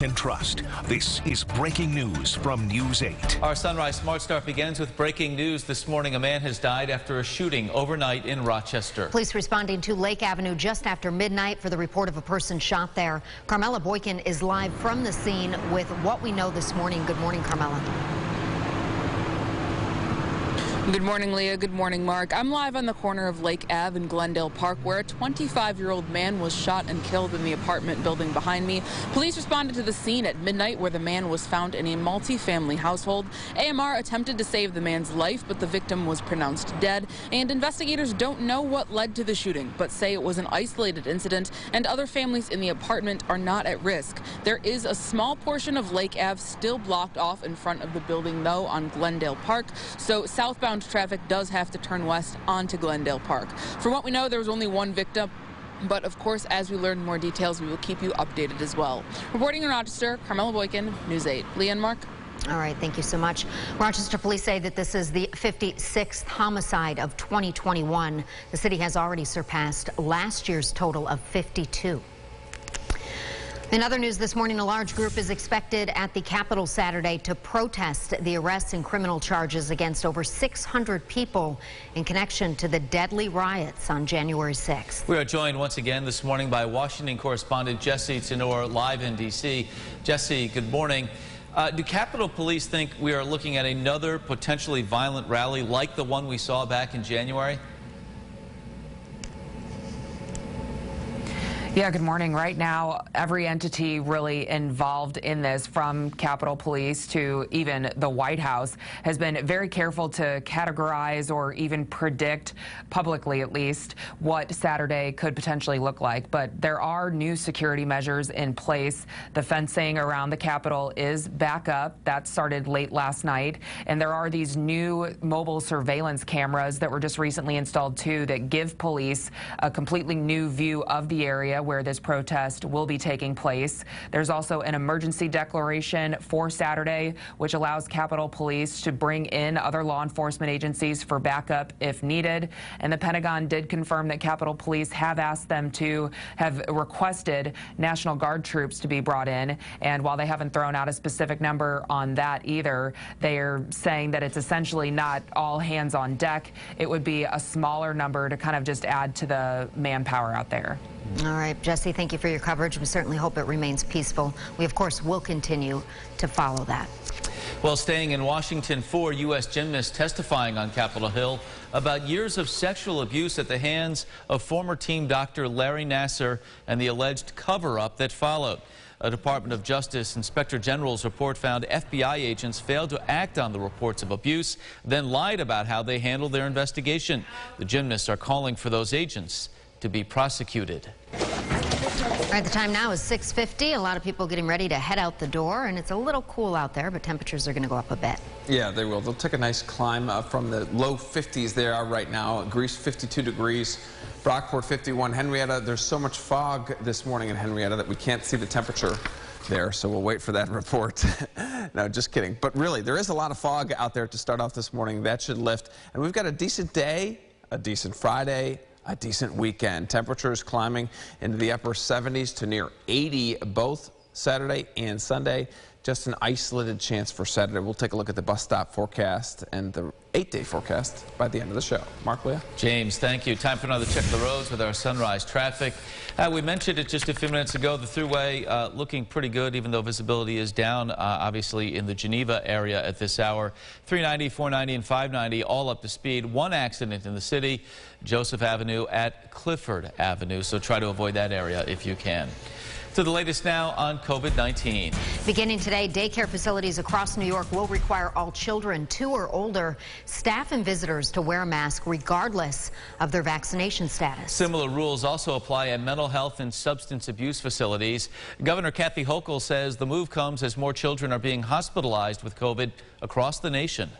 And trust. This is breaking news from News 8. Our Sunrise Smart Start begins with breaking news this morning. A man has died after a shooting overnight in Rochester. Police responding to Lake Avenue just after midnight for the report of a person shot there. Carmela Boykin is live from the scene with what we know this morning. Good morning, Carmela. Good morning, Leah. Good morning, Mark. I'm live on the corner of Lake Ave and Glendale Park, where a 25-year-old man was shot and killed in the apartment building behind me. Police responded to the scene at midnight, where the man was found in a multi-family household. AMR attempted to save the man's life, but the victim was pronounced dead. And investigators don't know what led to the shooting, but say it was an isolated incident, and other families in the apartment are not at risk. There is a small portion of Lake Ave still blocked off in front of the building, though, on Glendale Park, so southbound traffic does have to turn west onto Glendale Park. From what we know, there was only one victim, but of course, as we learn more details, we will keep you updated as well. Reporting in Rochester, Carmela Boykin, News 8. Leah and Mark. All right, thank you so much. Rochester police say that this is the 56th homicide of 2021. The city has already surpassed last year's total of 52. In other news this morning, a large group is expected at the Capitol Saturday to protest the arrests and criminal charges against over 600 people in connection to the deadly riots on January 6th. We are joined once again this morning by Washington correspondent Jesse Tenor, live in D.C. Jesse, good morning. Do Capitol Police think we are looking at another potentially violent rally like the one we saw back in January? Yeah, good morning. Right now, every entity really involved in this, from Capitol Police to even the White House, has been very careful to categorize or even predict, publicly at least, what Saturday could potentially look like. But there are new security measures in place. The fencing around the Capitol is back up. That started late last night. And there are these new mobile surveillance cameras that were just recently installed, too, that give police a completely new view of the area where this protest will be taking place. There's also an emergency declaration for Saturday, which allows Capitol Police to bring in other law enforcement agencies for backup if needed. And the Pentagon did confirm that Capitol Police have asked them to have requested National Guard troops to be brought in. And while they haven't thrown out a specific number on that either, they are saying that it's essentially not all hands on deck. It would be a smaller number to kind of just add to the manpower out there. All right, Jesse, thank you for your coverage. We certainly hope it remains peaceful. We, of course, will continue to follow that. Well, staying in Washington, 4 U.S. gymnasts testifying on Capitol Hill about years of sexual abuse at the hands of former team doctor Larry Nassar and the alleged cover-up that followed. A Department of Justice Inspector General's report found FBI agents failed to act on the reports of abuse, then lied about how they handled their investigation. The gymnasts are calling for those agents to be prosecuted. All right, the time now is 6:50. A lot of people getting ready to head out the door, and it's a little cool out there, but temperatures are going to go up a bit. Yeah, they will. They'll take a nice climb from the low 50s they are right now. Greece, 52 degrees. Brockport, 51. Henrietta, there's so much fog this morning in Henrietta that we can't see the temperature there, so we'll wait for that report. No, just kidding. But really, there is a lot of fog out there to start off this morning. That should lift. And we've got a decent day, a decent Friday, a decent weekend. Temperatures climbing into the upper 70s to near 80 both Saturday and Sunday. Just an isolated chance for Saturday. We'll take a look at the bus stop forecast and the 8-day forecast by the end of the show. Mark, Leah? James, thank you. Time for another check of the roads with our sunrise traffic. We mentioned it just a few minutes ago. The thruway looking pretty good, even though visibility is down, obviously, in the Geneva area at this hour. 390, 490, and 590 all up to speed. One accident in the city, Joseph Avenue at Clifford Avenue, so try to avoid that area if you can. To the latest now on COVID-19. Beginning today, daycare facilities across New York will require all children 2 or older, staff and visitors to wear a mask regardless of their vaccination status. Similar rules also apply at mental health and substance abuse facilities. Governor Kathy Hochul says the move comes as more children are being hospitalized with COVID across the nation.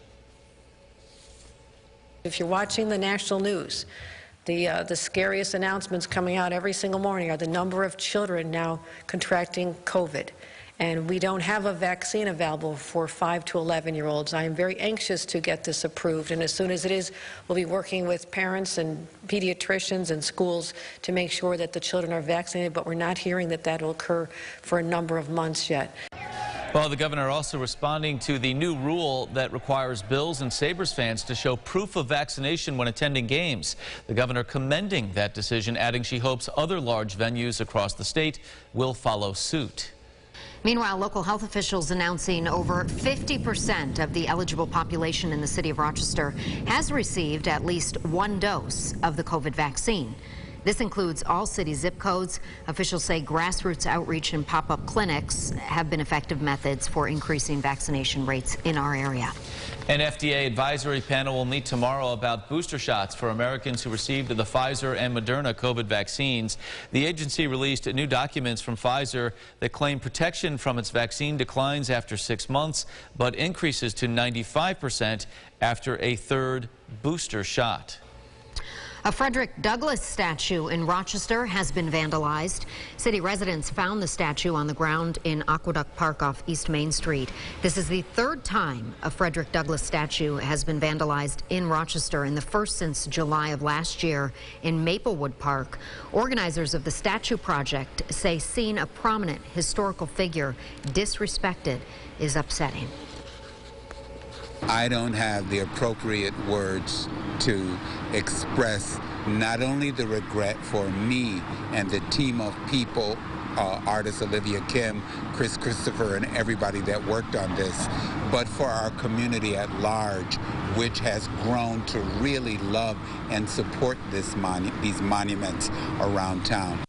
If you're watching the national news, the scariest announcements coming out every single morning are the number of children now contracting COVID. and we don't have a vaccine available for 5 to 11-year-olds. I am very anxious to get this approved, and as soon as it is, we'll be working with parents and pediatricians and schools to make sure that the children are vaccinated, but we're not hearing that that will occur for a number of months yet. Well, the governor also responding to the new rule that requires Bills and Sabres fans to show proof of vaccination when attending games. The governor commending that decision, adding she hopes other large venues across the state will follow suit. Meanwhile, local health officials announcing over 50% of the eligible population in the city of Rochester has received at least one dose of the COVID vaccine. This includes all city zip codes. Officials say grassroots outreach and pop-up clinics have been effective methods for increasing vaccination rates in our area. An FDA advisory panel will meet tomorrow about booster shots for Americans who received the Pfizer and Moderna COVID vaccines. The agency released new documents from Pfizer that claim protection from its vaccine declines after 6 months, but increases to 95% after a third booster shot. A Frederick Douglass statue in Rochester has been vandalized. City residents found the statue on the ground in Aqueduct Park off East Main Street. This is the third time a Frederick Douglass statue has been vandalized in Rochester, and the first since July of last year in Maplewood Park. Organizers of the statue project say seeing a prominent historical figure disrespected is upsetting. I don't have the appropriate words to express not only the regret for me and the team of people, artist Olivia Kim, Chris Christopher, and everybody that worked on this, but for our community at large, which has grown to really love and support these monuments around town.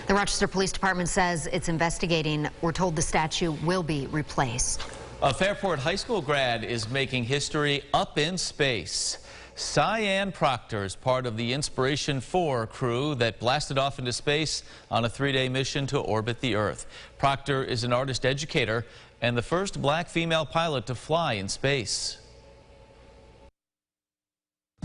The Rochester Police Department says it's investigating. We're told the statue will be replaced. A Fairport High School grad is making history up in space. Cyan Proctor is part of the Inspiration 4 crew that blasted off into space on a 3-day mission to orbit the Earth. Proctor is an artist educator and the first black female pilot to fly in space.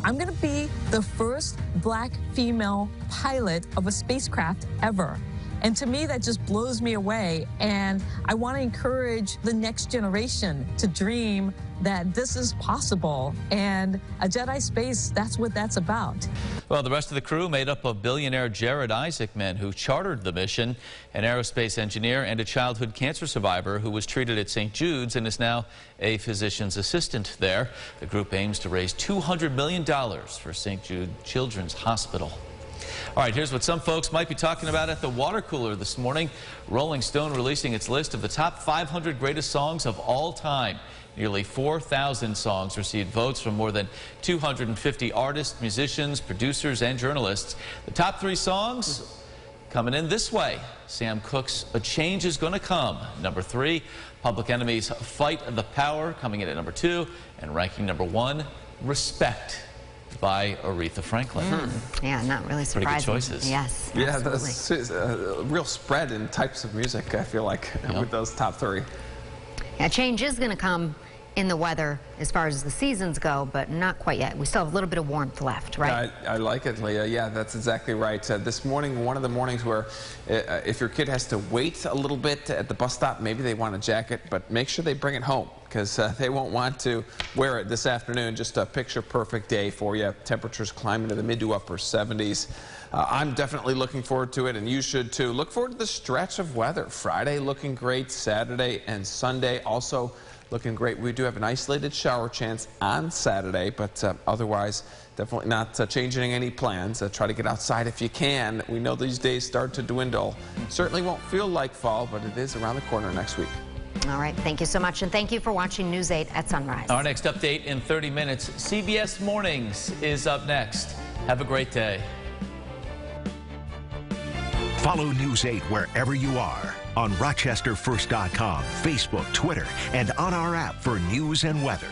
I'm going to be the first black female pilot of a spacecraft ever. And to me, that just blows me away. And I want to encourage the next generation to dream that this is possible. And a Jedi space, that's what that's about. Well, the rest of the crew made up of billionaire Jared Isaacman, who chartered the mission, an aerospace engineer and a childhood cancer survivor who was treated at St. Jude's and is now a physician's assistant there. The group aims to raise $200 million for St. Jude Children's Hospital. All right, here's what some folks might be talking about at the water cooler this morning. Rolling Stone releasing its list of the top 500 greatest songs of all time. Nearly 4,000 songs received votes from more than 250 artists, musicians, producers, and journalists. The top 3 songs coming in this way. Sam Cooke's A Change Is Gonna Come, number 3. Public Enemy's Fight the Power coming in at number 2. And ranking number 1, Respect by Aretha Franklin. Yeah, not really surprising. Pretty good choices. Yes, yeah, absolutely. that's a real spread in types of music, I feel like, with those top 3. Yeah, change is going to come in the weather as far as the seasons go, but not quite yet. We still have a little bit of warmth left, right? I like it, Leah. Yeah, that's exactly right. This morning, one of the mornings where if your kid has to wait a little bit at the bus stop, maybe they want a jacket, but make sure they bring it home because they won't want to wear it this afternoon. Just a picture-perfect day for you. Temperatures climbing to the mid to upper 70s. I'm definitely looking forward to it, and you should too. Look forward to the stretch of weather. Friday looking great, Saturday and Sunday also looking great. We do have an isolated shower chance on Saturday, but otherwise definitely not changing any plans. Try to get outside if you can. We know these days start to dwindle. Certainly won't feel like fall, but it is around the corner next week. All right, thank you so much, and thank you for watching News 8 at Sunrise. Our next update in 30 minutes. CBS Mornings is up next. Have a great day. Follow News 8 wherever you are on RochesterFirst.com, Facebook, Twitter, and on our app for news and weather.